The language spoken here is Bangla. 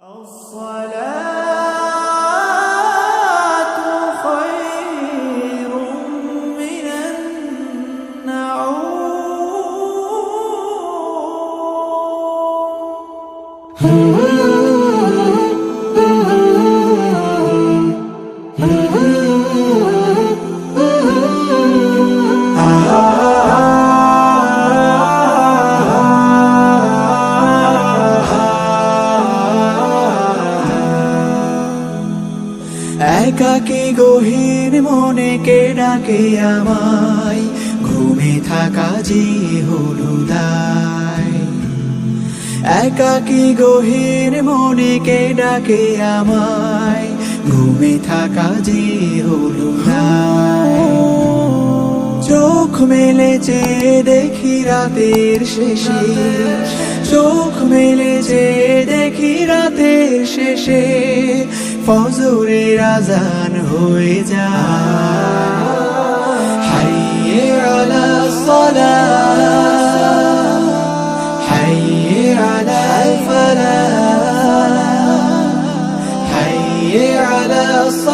الصلاة خير من একাকী গহীন মনে কে ডাকে আমায়, ঘুমে থাকা যে হলো দায়। একাকী গহীন মনে কে ডাকে আমায়, ঘুমে থাকা যে হলো দায়। চোখ মেলেছে দেখি রাতের শেষে, চোখ মেলেছে দেখি রাতের শেষে, ফজরের আযান হয়ে যায়। হাইয়ে আলাস সালাহ, হাইয়ে আলাল ফালাহ, হাইয়ে আলাস